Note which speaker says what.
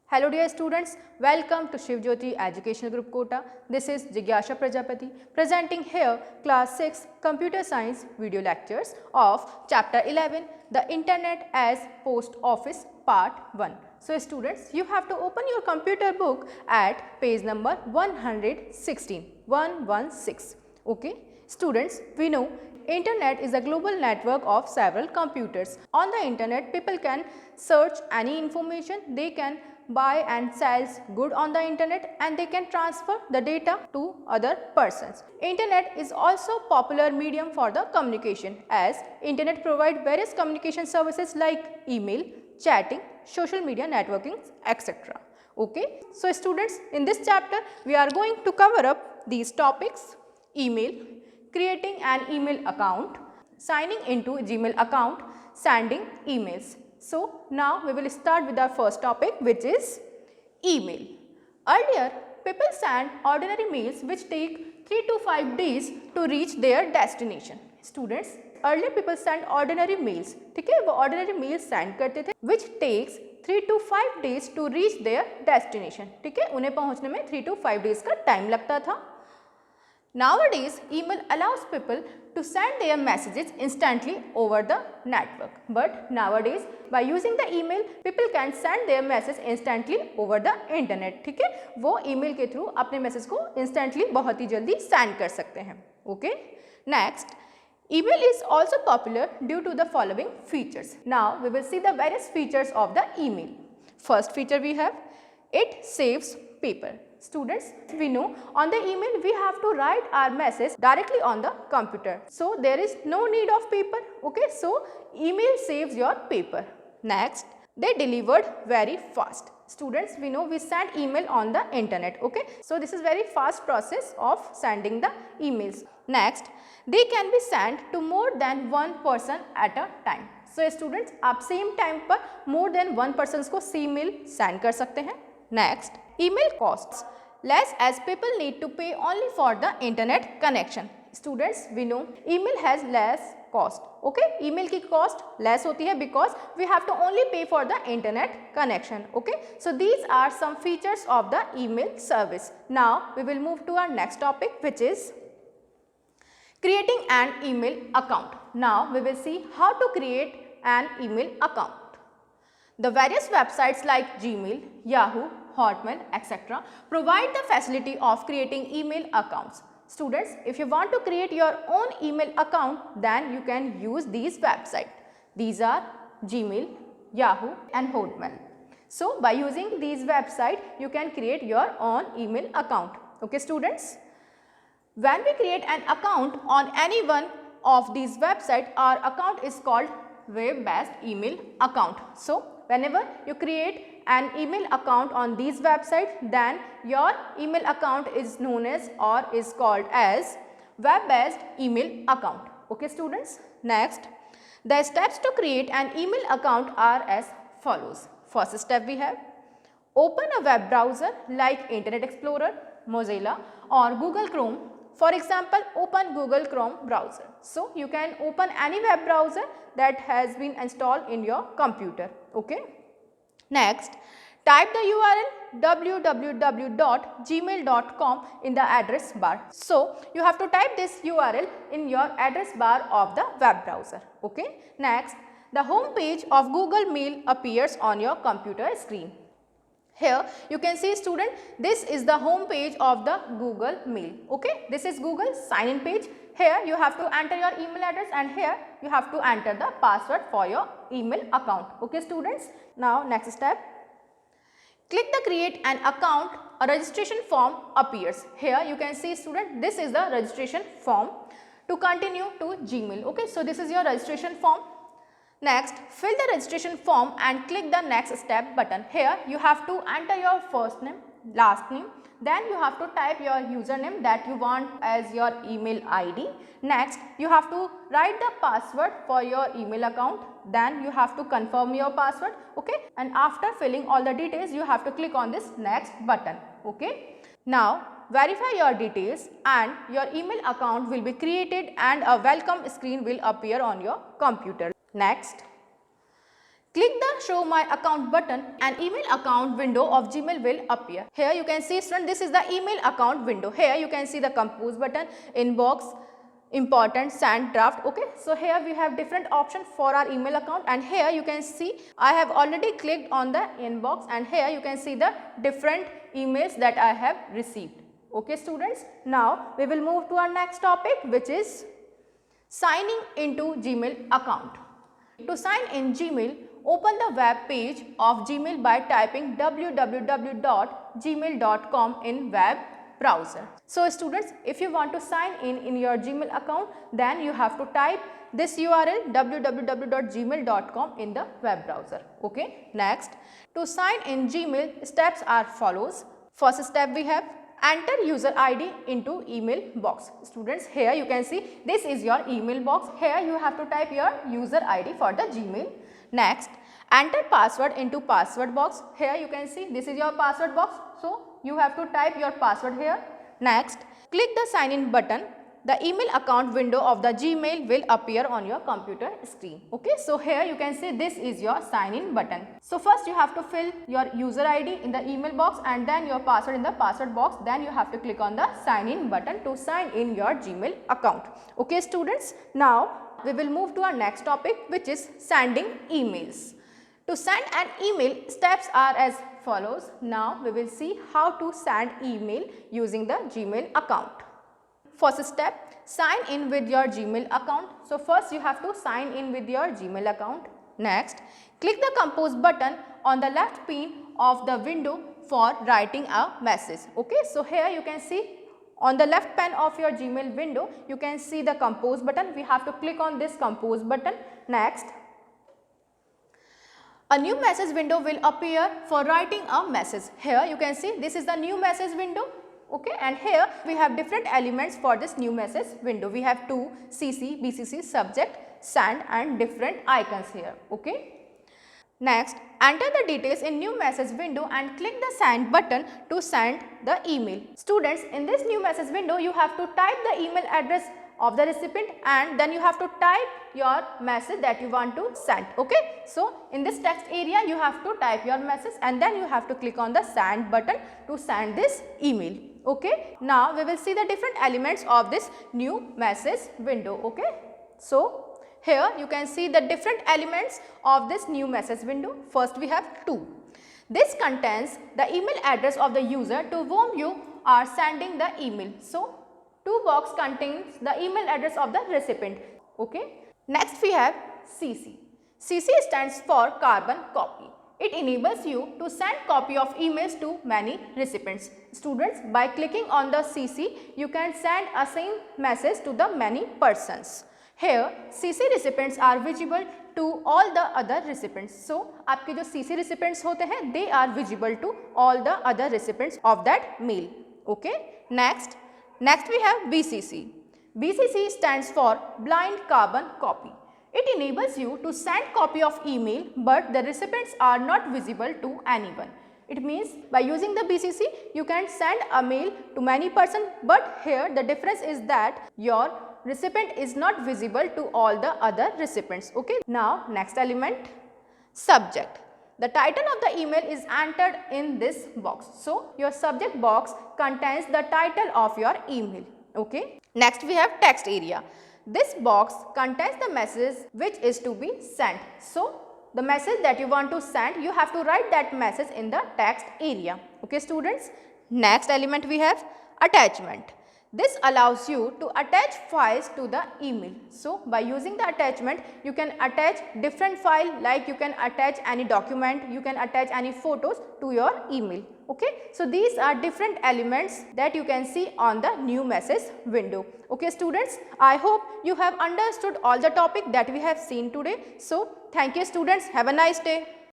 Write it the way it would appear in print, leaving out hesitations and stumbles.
Speaker 1: Hello dear students, welcome to Shiv Jyoti Educational Group Kota. This is Jigyasha Prajapati presenting here class 6 computer science video lectures of chapter 11 the internet as post office part 1. So students, you have to open your computer book at page number 116. Okay, students, we know internet is a global network of several computers. On the internet, people can search any information, they can buy and sells good on the internet, and they can transfer the data to other persons. Internet is also popular medium for the communication, as internet provide various communication services like email, chatting, social media networking, etc. Okay. So students, in this chapter we are going to cover up these topics: email, creating an email account, signing into Gmail account, sending emails. So now we will start with our first topic, which is email. Earlier, people sent ordinary mails which take 3 to 5 days to reach their destination. Students, earlier people sent ordinary mails, ठीक है, वो ordinary mails send करते थे which takes 3 to 5 days to reach their destination. ठीक है, उन्हें पहुंचने में 3 to 5 days का टाइम लगता था. Nowadays, email allows people to send their messages instantly over the network. But nowadays, by using the email, people can send their message instantly over the internet. ठीक है, वो email के through अपने message को instantly बहुत ही जल्दी send कर सकते हैं. Okay. Next, email is also popular due to the following features. Now, we will see the various features of the email. First feature we have, it saves paper. Students, we know on the email we have to write our message directly on the computer. So there is no need of paper. Okay, so email saves your paper. Next, they delivered very fast. Students, we know we send email on the internet. Okay, so this is very fast process of sending the emails. Next, they can be sent to more than one person at a time. So students, आप same time पर more than one persons को email send कर सकते हैं. Next, email costs less as people need to pay only for the internet connection. Students, we know email has less cost. Okay, email की cost less होती है because we have to only pay for the internet connection. Okay, so these are some features of the email service. Now we will move to our next topic, which is creating an email account. Now we will see how to create an email account. The various websites like Gmail, Yahoo, Hotmail, etc. provide the facility of creating email accounts. Students, if you want to create your own email account, then you can use these websites. These are Gmail, Yahoo and Hotmail. So, by using these websites, you can create your own email account. Okay, students? When we create an account on any one of these websites, our account is called web-based email account. So, whenever you create an email account on these websites, then your email account is known as or is called as web-based email account. Okay, students? Next, the steps to create an email account are as follows. First step we have, open a web browser like Internet Explorer, Mozilla or Google Chrome. For example, open Google Chrome browser. So, you can open any web browser that has been installed in your computer. Okay. Next, type the URL www.gmail.com in the address bar. So, you have to type this URL in your address bar of the web browser. Okay. Next, the home page of Google Mail appears on your computer screen. Here you can see, student, this is the home page of the Google Mail. Okay, this is Google sign in page. Here you have to enter your email address and here you have to enter the password for your email account. Okay, students. Now next step, click the create an account. A registration form appears. Here you can see, student, this is the registration form to continue to Gmail. Okay, so this is your registration form. Next, fill the registration form and click the next step button. Here you have to enter your first name, last name, then you have to type your username that you want as your email ID. Next, you have to write the password for your email account, then you have to confirm your password. Okay, and after filling all the details, you have to click on this next button. Okay, now verify your details and your email account will be created and a welcome screen will appear on your computer. Next, Click the show my account button, an email account window of Gmail will appear. Here you can see, student, this is the email account window. Here you can see the compose button, inbox, important, send, draft. Okay, so here we have different options for our email account, and here you can see I have already clicked on the inbox, and here you can see the different emails that I have received. Okay students, now we will move to our next topic, which is signing into Gmail account. To sign in Gmail, open the web page of Gmail by typing www.gmail.com in web browser. So students, if you want to sign in your Gmail account, then you have to type this URL www.gmail.com in the web browser. Okay. Next, to sign in Gmail, steps are follows. First step we have enter user ID into email box. Students, here you can see this is your email box. Here you have to type your user ID for the Gmail. Next, enter password into password box. Here you can see this is your password box. So you have to type your password here. Next, click the sign in button. The email account window of the Gmail will appear on your computer screen. Okay, so here you can see this is your sign in button. So first you have to fill your user ID in the email box and then your password in the password box. Then you have to click on the sign in button to sign in your Gmail account. Okay students, now we will move to our next topic, which is sending emails. To send an email, steps are as follows. Now we will see how to send email using the Gmail account. First step, sign in with your Gmail account. So first you have to sign in with your Gmail account. Next, click the compose button on the left pane of the window for writing a message. Okay, so here you can see on the left pane of your Gmail window, you can see the compose button. We have to click on this compose button. Next, a new message window will appear for writing a message. Here you can see this is the new message window. Okay, and here we have different elements for this new message window. We have to CC, BCC, subject, send and different icons here. Okay. Next, enter the details in new message window and click the send button to send the email. Students, in this new message window, you have to type the email address of the recipient and then you have to type your message that you want to send. Okay, so in this text area you have to type your message and then you have to click on the send button to send this email. Okay, now we will see the different elements of this new message window. Okay, so here you can see the different elements of this new message window. First we have to. This contains the email address of the user to whom you are sending the email. So to box contains the email address of the recipient. Okay. Next we have CC. CC stands for carbon copy. It enables you to send copy of emails to many recipients. Students, by clicking on the CC, you can send a same message to the many persons. Here, CC recipients are visible to all the other recipients. So, आपके जो CC recipients होते हैं, they are visible to all the other recipients of that mail. Okay. Next we have BCC. BCC stands for blind carbon copy. It enables you to send copy of email but the recipients are not visible to anyone. It means by using the BCC you can send a mail to many persons, but here the difference is that your recipient is not visible to all the other recipients. Okay. Now next element, subject. The title of the email is entered in this box. So your subject box contains the title of your email. Okay. Next we have text area. This box contains the message which is to be sent. So the message that you want to send, you have to write that message in the text area. Okay students. Next element we have attachment. This allows you to attach files to the email. So by using the attachment, you can attach different file, like you can attach any document, you can attach any photos to your email. Okay. So these are different elements that you can see on the new message window. Okay students, I hope you have understood all the topic that we have seen today. So thank you students, have a nice day.